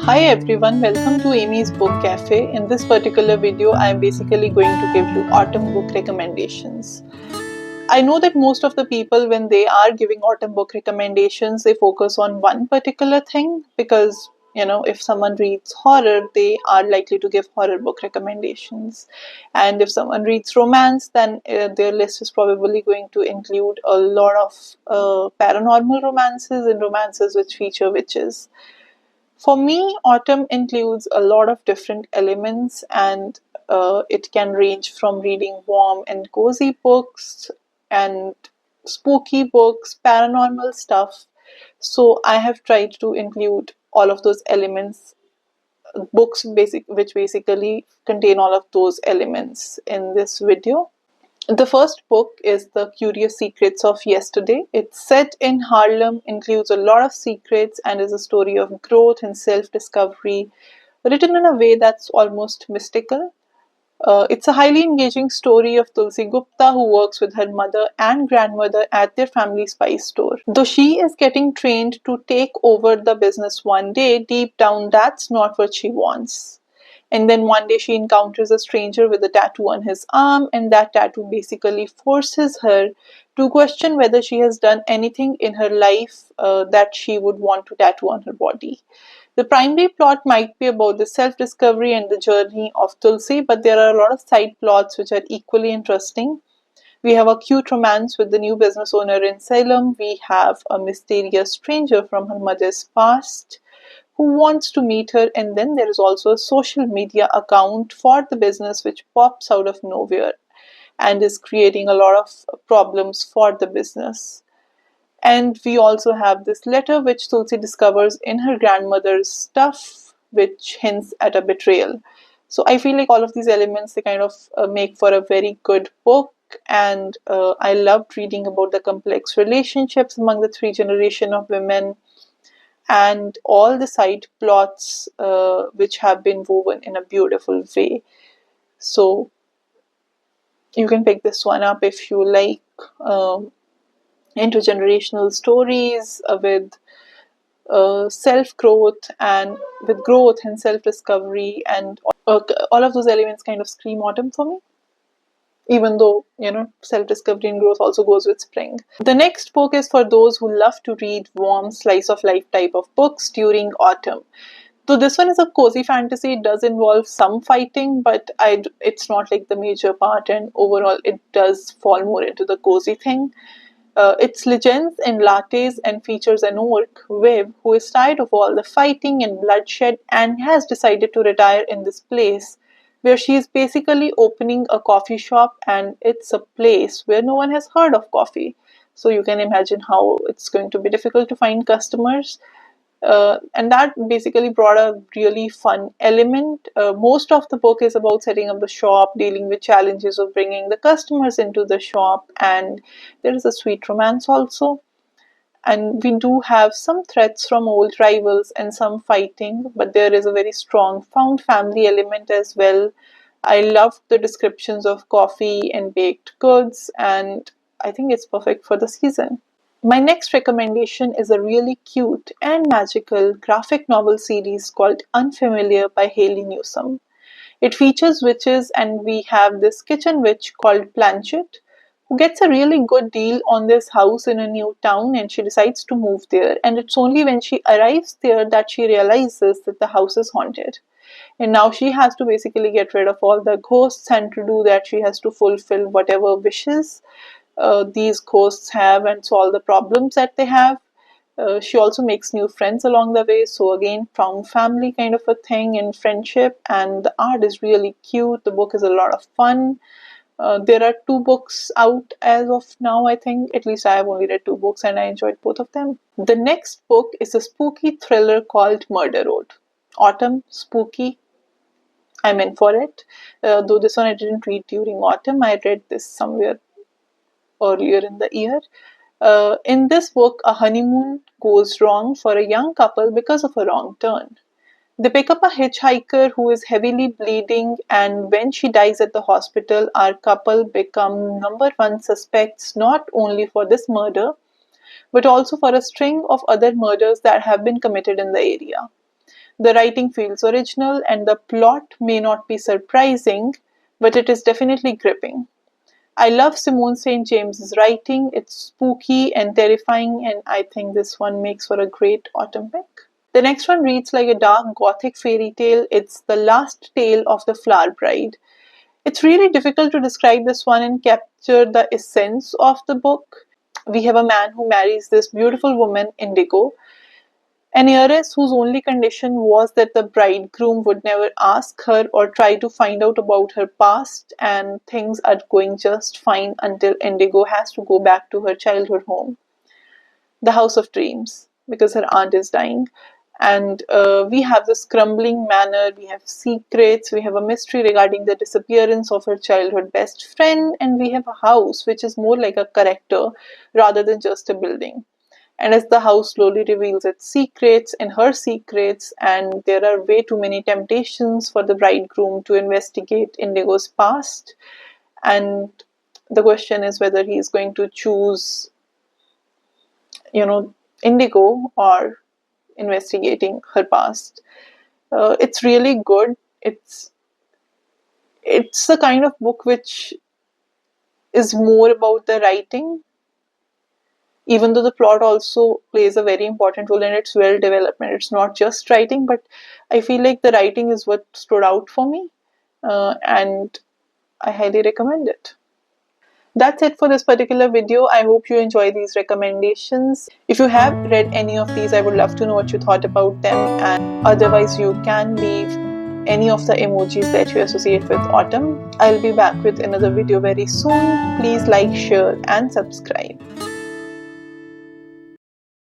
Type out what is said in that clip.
Hi everyone, welcome to Amy's Book Cafe. In this particular video, I am basically going to give you autumn book recommendations. I know that most of the people, when they are giving autumn book recommendations, they focus on one particular thing because, if someone reads horror, they are likely to give horror book recommendations. And if someone reads romance, then their list is probably going to include a lot of paranormal romances and romances which feature witches. For me, autumn includes a lot of different elements, and it can range from reading warm and cozy books and spooky books, paranormal stuff. So I have tried to include all of those elements, which basically contain all of those elements in this video. The first book is The Curious Secrets of Yesterday. It's set in Harlem, includes a lot of secrets, and is a story of growth and self discovery, written in a way that's almost mystical. It's a highly engaging story of Tulsi Gupta, who works with her mother and grandmother at their family spice store. Though she is getting trained to take over the business one day, deep down that's not what she wants. And then one day she encounters a stranger with a tattoo on his arm, and that tattoo basically forces her to question whether she has done anything in her life that she would want to tattoo on her body. The primary plot might be about the self discovery and the journey of Tulsi, but there are a lot of side plots which are equally interesting. We have a cute romance with the new business owner in Salem. We have a mysterious stranger from her mother's past who wants to meet her, and then there is also a social media account for the business which pops out of nowhere and is creating a lot of problems for the business. And we also have this letter which Tulsi discovers in her grandmother's stuff, which hints at a betrayal. So I feel like all of these elements, they kind of make for a very good book. And I loved reading about the complex relationships among the three generation of women and all the side plots which have been woven in a beautiful way. So you can pick this one up if you like intergenerational stories with self growth and with growth and self discovery, and all of those elements kind of scream autumn for me, even though self discovery and growth also goes with spring. The next book is for those who love to read warm slice of life type of books during autumn. So this one is a cozy fantasy. It does involve some fighting, but it's not like the major part, and overall it does fall more into the cozy thing. It's legends and lattes and features an orc, Viv, who is tired of all the fighting and bloodshed and has decided to retire in this place where she is basically opening a coffee shop, and it's a place where no one has heard of coffee. So you can imagine how it's going to be difficult to find customers. And that basically brought a really fun element. Most of the book is about setting up the shop, dealing with challenges of bringing the customers into the shop, and there is a sweet romance also. And we do have some threats from old rivals and some fighting, but there is a very strong found family element as well. I loved the descriptions of coffee and baked goods, and I think it's perfect for the season. My next recommendation is a really cute and magical graphic novel series called Unfamiliar by Haley Newsome. It features witches, and we have this kitchen witch called Planchet, who gets a really good deal on this house in a new town, and she decides to move there. And it's only when she arrives there that she realizes that the house is haunted. And now she has to basically get rid of all the ghosts, and to do that, she has to fulfill whatever wishes these ghosts have and solve the problems that they have. She also makes new friends along the way. So again, found family kind of a thing and friendship. And the art is really cute. The book is a lot of fun. There are two books out as of now, I think. At least I have only read two books and I enjoyed both of them. The next book is a spooky thriller called Murder Road. Autumn, spooky, I'm in for it. Though this one I didn't read during autumn. I read this somewhere earlier in the year. In this book, a honeymoon goes wrong for a young couple because of a wrong turn. They pick up a hitchhiker who is heavily bleeding, and when she dies at the hospital, our couple become number one suspects not only for this murder, but also for a string of other murders that have been committed in the area. The writing feels original, and the plot may not be surprising, but it is definitely gripping. I love Simone St. James's writing. It's spooky and terrifying, and I think this one makes for a great autumn pick. The next one reads like a dark gothic fairy tale. It's The Last Tale of the Flower Bride. It's really difficult to describe this one and capture the essence of the book. We have a man who marries this beautiful woman, Indigo, an heiress whose only condition was that the bridegroom would never ask her or try to find out about her past, and things are going just fine until Indigo has to go back to her childhood home, the House of Dreams, because her aunt is dying. And we have this crumbling manor, we have secrets, we have a mystery regarding the disappearance of her childhood best friend, and we have a house which is more like a character rather than just a building. And as the house slowly reveals its secrets and her secrets, and there are way too many temptations for the bridegroom to investigate Indigo's past, and the question is whether he is going to choose, Indigo or investigating her past. It's really good. It's the kind of book which is more about the writing, even though the plot also plays a very important role and it's well developed. It's not just writing, but I feel like the writing is what stood out for me, and I highly recommend it. That's it for this particular video. I hope you enjoy these recommendations. If you have read any of these, I would love to know what you thought about them, and otherwise you can leave any of the emojis that you associate with autumn. I'll be back with another video very soon. Please like, share and subscribe.